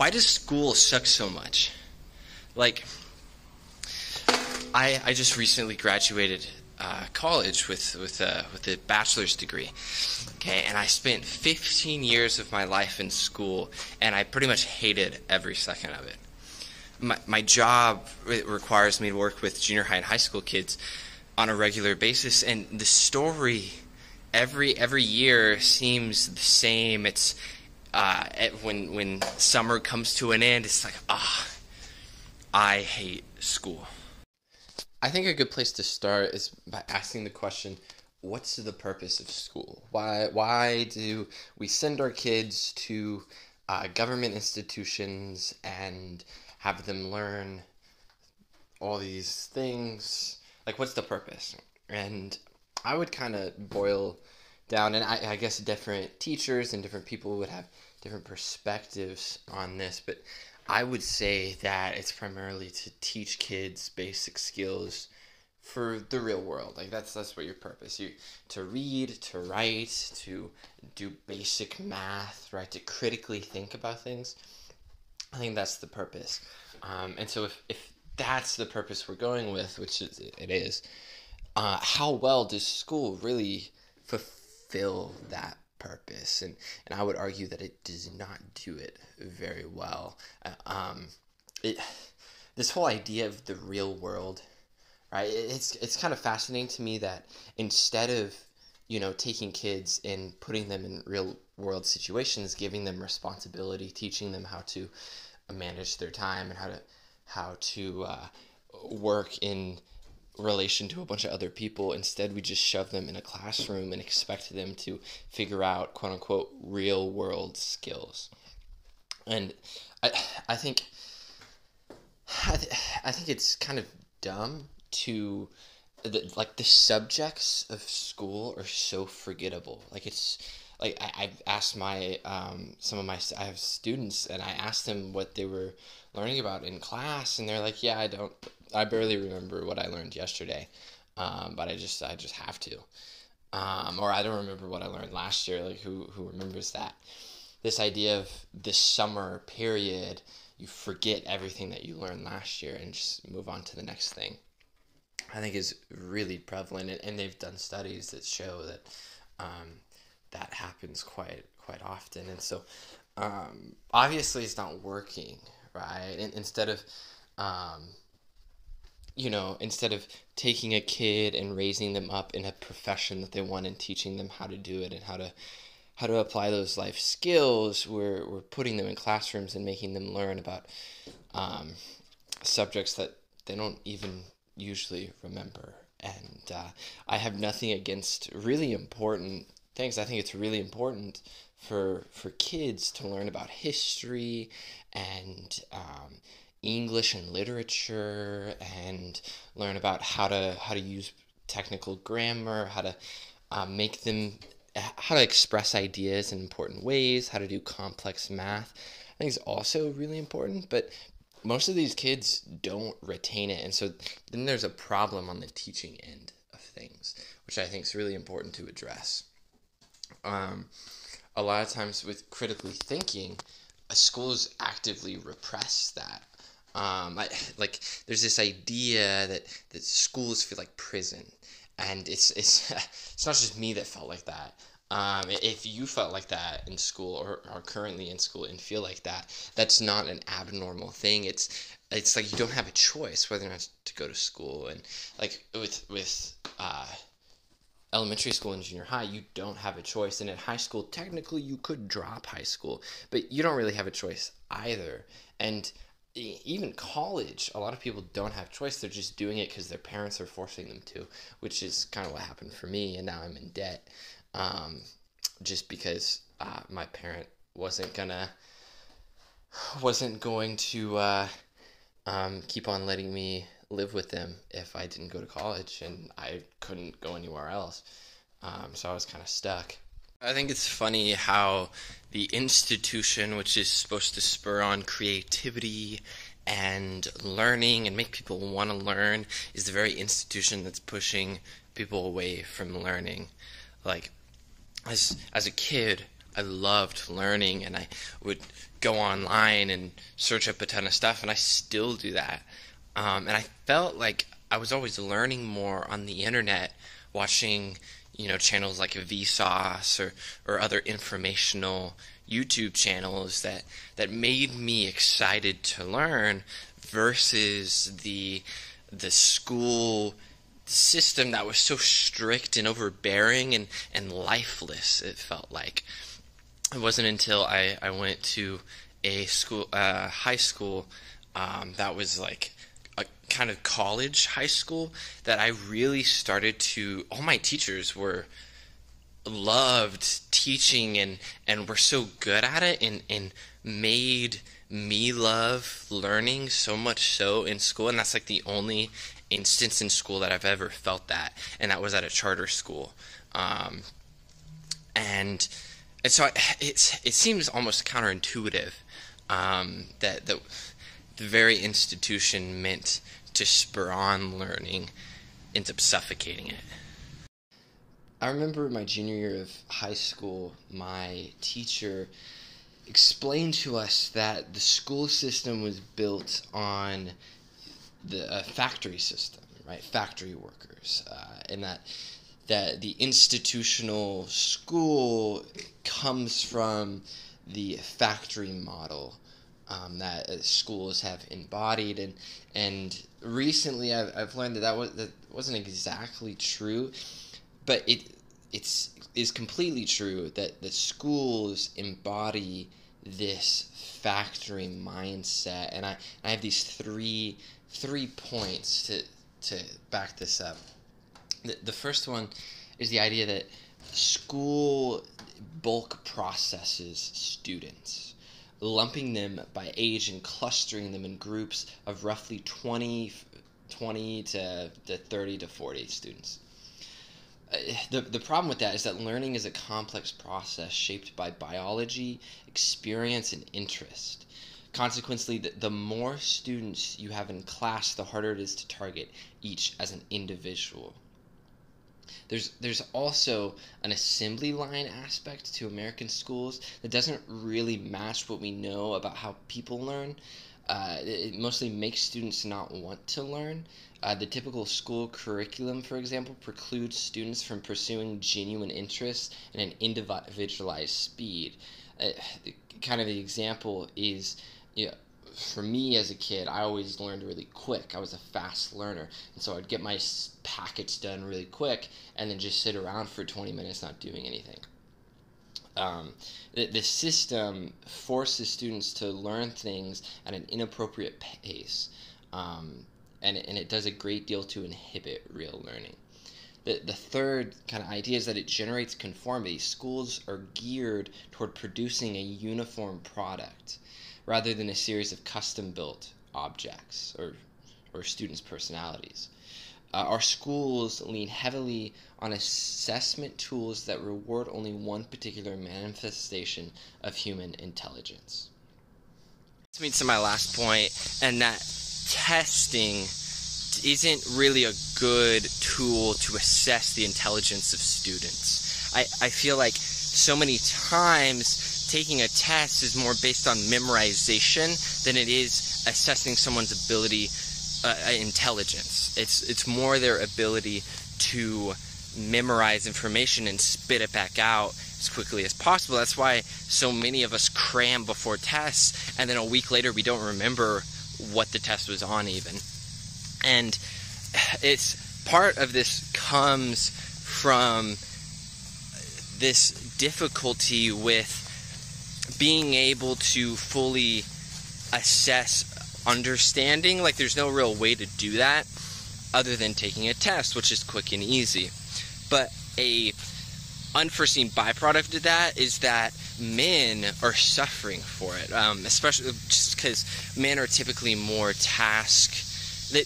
Why does school suck so much? Like, I just recently graduated college with a bachelor's degree. Okay, and I spent 15 years of my life in school, and I pretty much hated every second of it. My job requires me to work with junior high and high school kids on a regular basis, and the story every year seems the same. It's when summer comes to an end, it's like, I hate school. I think a good place to start is by asking the question, what's the purpose of school? Why do we send our kids to government institutions and have them learn all these things? Like, what's the purpose? And I would kind of boil down, and I guess different teachers and different people would have different perspectives on this, but I would say that it's primarily to teach kids basic skills for the real world. Like, that's what your purpose. To read, to write, to do basic math, right? To critically think about things. I think that's the purpose. And so if that's the purpose we're going with, which it is, how well does school really fulfill that purpose? And I would argue that it does not do it very well. This whole idea of the real world, right? It's kind of fascinating to me that instead of taking kids and putting them in real world situations, giving them responsibility, teaching them how to manage their time and how to work in relation to a bunch of other people. Instead, we just shove them in a classroom and expect them to figure out quote unquote real world skills. And I think it's kind of dumb to the subjects of school are so forgettable. Like, it's like I've asked my I have students, and I asked them what they were learning about in class, and they're like, yeah, I barely remember what I learned yesterday, but I just have to, or I don't remember what I learned last year. Like, who remembers that? This idea of this summer period, you forget everything that you learned last year and just move on to the next thing, I think is really prevalent, and they've done studies that show that that happens quite often. And so obviously it's not working, right? And instead of taking a kid and raising them up in a profession that they want and teaching them how to do it and how to apply those life skills, we're putting them in classrooms and making them learn about subjects that they don't even usually remember. And I have nothing against really important things. I think it's really important for kids to learn about history and English and literature, and learn about how to use technical grammar, how to express ideas in important ways, how to do complex math. I think it's also really important, but most of these kids don't retain it, and so then there's a problem on the teaching end of things, which I think is really important to address. A lot of times with critically thinking, schools actively repress that. There's this idea that schools feel like prison, and it's not just me that felt like that. If you felt like that in school, or are currently in school and feel like that, that's not an abnormal thing. It's like you don't have a choice whether or not to go to school. And like with elementary school and junior high, you don't have a choice. And at high school, technically you could drop high school, but you don't really have a choice either. And even college, a lot of people don't have choice. They're just doing it because their parents are forcing them to, which is kind of what happened for me. And now I'm in debt. Just because my parent wasn't going to keep on letting me live with them if I didn't go to college, and I couldn't go anywhere else. So I was kind of stuck. I think it's funny how the institution, which is supposed to spur on creativity and learning and make people want to learn, is the very institution that's pushing people away from learning. Like, as a kid, I loved learning, and I would go online and search up a ton of stuff, and I still do that. And I felt like I was always learning more on the internet, watching, channels like Vsauce or other informational YouTube channels that made me excited to learn versus the school system that was so strict and overbearing and lifeless, it felt like. It wasn't until I went to a school, high school, that was like a kind of college high school, that I really started to, all my teachers loved teaching and were so good at it and made me love learning so much so in school. And that's like the only instance in school that I've ever felt that, and that was at a charter school. And so it seems almost counterintuitive, that the very institution meant to spur on learning ends up suffocating it. I remember my junior year of high school, my teacher explained to us that the school system was built on the factory system, right? Factory workers, and that the institutional school comes from the factory model that schools have embodied, and recently I've learned that wasn't exactly true, but it is completely true that the schools embody this factory mindset, and I have these three points to back this up. The first one is the idea that school bulk processes students, lumping them by age and clustering them in groups of roughly 20 to 30 to 40 students. The problem with that is that learning is a complex process shaped by biology, experience, and interest. Consequently, the more students you have in class, the harder it is to target each as an individual. There's also an assembly line aspect to American schools that doesn't really match what we know about how people learn. It mostly makes students not want to learn. The typical school curriculum, for example, precludes students from pursuing genuine interests and an individualized speed. The example is, for me as a kid, I always learned really quick. I was a fast learner, and so I'd get my packets done really quick and then just sit around for 20 minutes not doing anything. The system forces students to learn things at an inappropriate pace, and it does a great deal to inhibit real learning. The third kind of idea is that it generates conformity. Schools are geared toward producing a uniform product rather than a series of custom-built objects or students' personalities. Our schools lean heavily on assessment tools that reward only one particular manifestation of human intelligence. This leads to my last point, and that testing isn't really a good tool to assess the intelligence of students. I feel like so many times taking a test is more based on memorization than it is assessing someone's ability, intelligence. It's more their ability to memorize information and spit it back out as quickly as possible. That's why so many of us cram before tests, and then a week later we don't remember what the test was on even. And it's part of this comes from this difficulty with being able to fully assess understanding. Like, there's no real way to do that other than taking a test, which is quick and easy. But a unforeseen byproduct of that is that men are suffering for it, especially just because men are typically more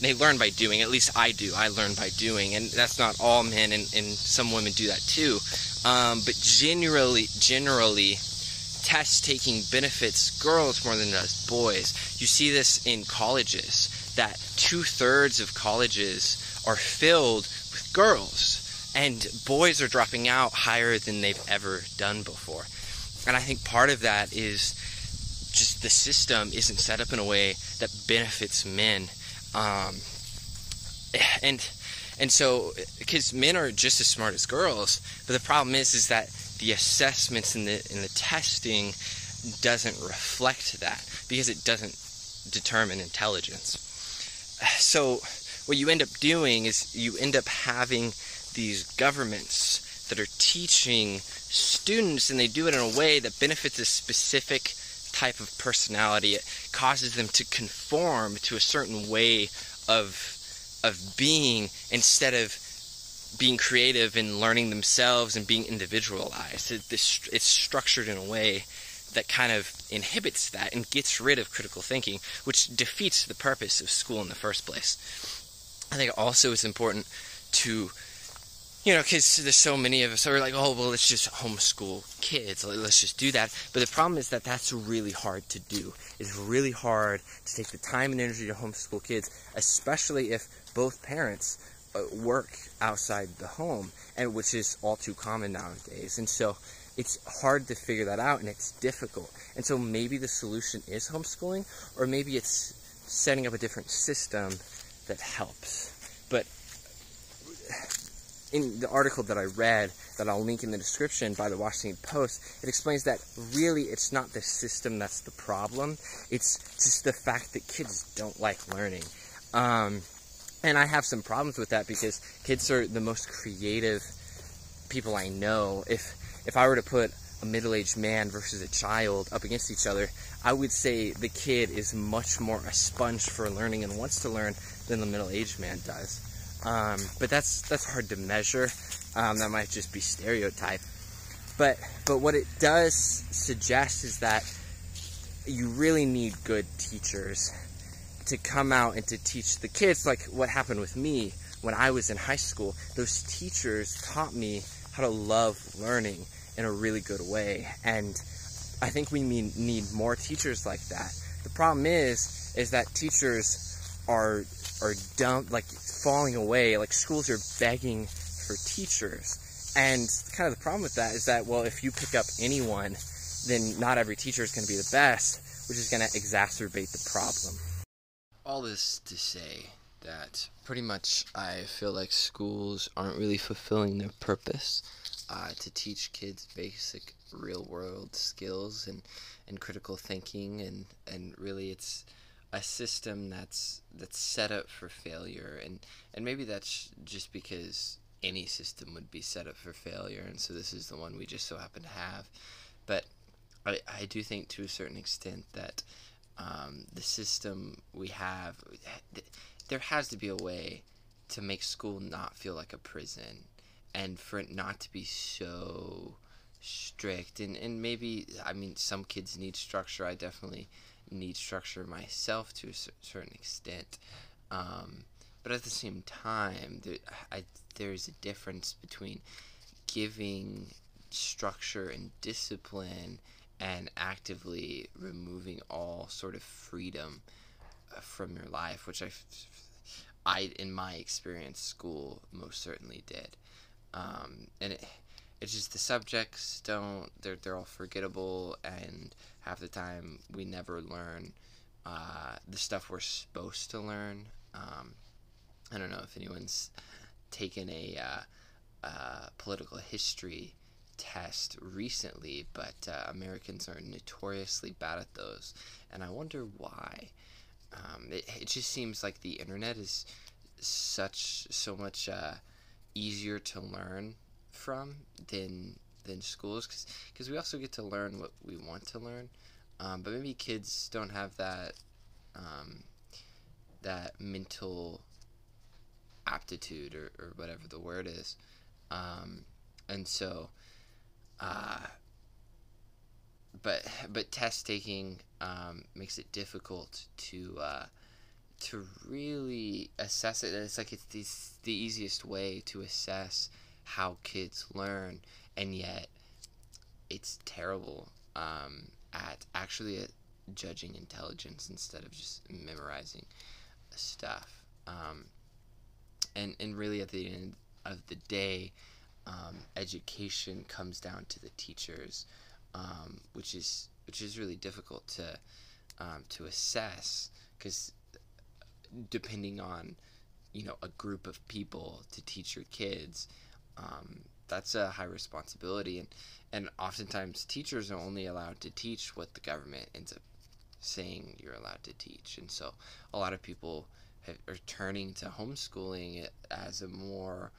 they learn by doing. At least I do. I learn by doing, and that's not all men, and some women do that too. But generally, test taking benefits girls more than it does boys. You see this in colleges, that 2/3 of colleges are filled with girls, and boys are dropping out higher than they've ever done before. And I think part of that is just the system isn't set up in a way that benefits men. Um, and and so, because men are just as smart as girls, but the problem is that the assessments and the testing doesn't reflect that, because it doesn't determine intelligence. So what you end up doing is you end up having these governments that are teaching students, and they do it in a way that benefits a specific type of personality. It causes them to conform to a certain way of being, instead of being creative and learning themselves and being individualized. It's structured in a way that kind of inhibits that and gets rid of critical thinking, which defeats the purpose of school in the first place. I think also it's important to, because there's so many of us who are like, oh, well, let's just homeschool kids. Let's just do that. But the problem is that that's really hard to do. It's really hard to take the time and energy to homeschool kids, especially if both parents work outside the home, and which is all too common nowadays. And so it's hard to figure that out, and it's difficult. And so maybe the solution is homeschooling, or maybe it's setting up a different system that helps. But in the article that I read, that I'll link in the description, by the Washington Post, it explains that really it's not the system that's the problem. It's just the fact that kids don't like learning. And I have some problems with that, because kids are the most creative people I know. If I were to put a middle-aged man versus a child up against each other, I would say the kid is much more a sponge for learning and wants to learn than the middle-aged man does. But that's hard to measure. That might just be stereotype. But what it does suggest is that you really need good teachers to come out and to teach the kids, like what happened with me when I was in high school. Those teachers taught me how to love learning in a really good way, and I think we need more teachers like that. The problem is that teachers are dumb, like falling away. Like schools are begging for teachers, and kind of the problem with that is that, well, if you pick up anyone, then not every teacher is going to be the best, which is going to exacerbate the problem. All this to say that pretty much I feel like schools aren't really fulfilling their purpose to teach kids basic real-world skills and critical thinking, and really it's a system that's set up for failure, and maybe that's just because any system would be set up for failure, and so this is the one we just so happen to have. But I do think to a certain extent that the system we have, there has to be a way to make school not feel like a prison, and for it not to be so strict. And maybe, I mean, some kids need structure. I definitely need structure myself to a certain extent. But at the same time, there's a difference between giving structure and discipline and actively removing all sort of freedom from your life, which I in my experience, school most certainly did. And it's just the subjects they're all forgettable, and half the time we never learn the stuff we're supposed to learn. I don't know if anyone's taken a political history test recently, but Americans are notoriously bad at those, and I wonder why. It just seems like the internet is so much easier to learn from than schools, because we also get to learn what we want to learn, but maybe kids don't have that that mental aptitude, or whatever the word is, and so but test taking makes it difficult to really assess it. It's like it's the easiest way to assess how kids learn, and yet it's terrible at judging intelligence instead of just memorizing stuff. And really at the end of the day, education comes down to the teachers. which is really difficult to assess, because depending on a group of people to teach your kids, that's a high responsibility, and oftentimes teachers are only allowed to teach what the government ends up saying you're allowed to teach. And so a lot of people are turning to homeschooling as a more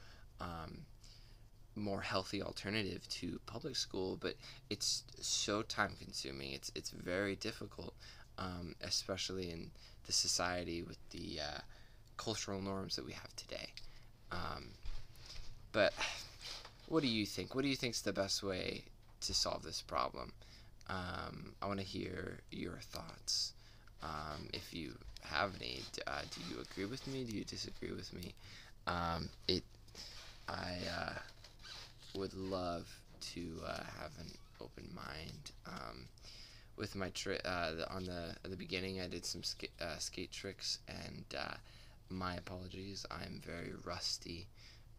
healthy alternative to public school, but it's so time consuming. It's very difficult, especially in the society with the cultural norms that we have today. Um, but what do you think? What do you think's the best way to solve this problem? I want to hear your thoughts. If you have any, do you agree with me? Do you disagree with me? It I would love to have an open mind. With my on the beginning, I did some skate tricks, and my apologies. I'm very rusty.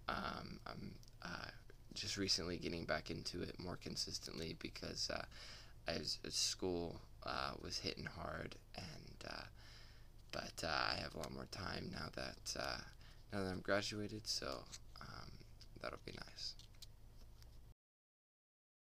I'm just recently getting back into it more consistently because as school was hitting hard, and but I have a lot more time now that I'm graduated, so that'll be nice.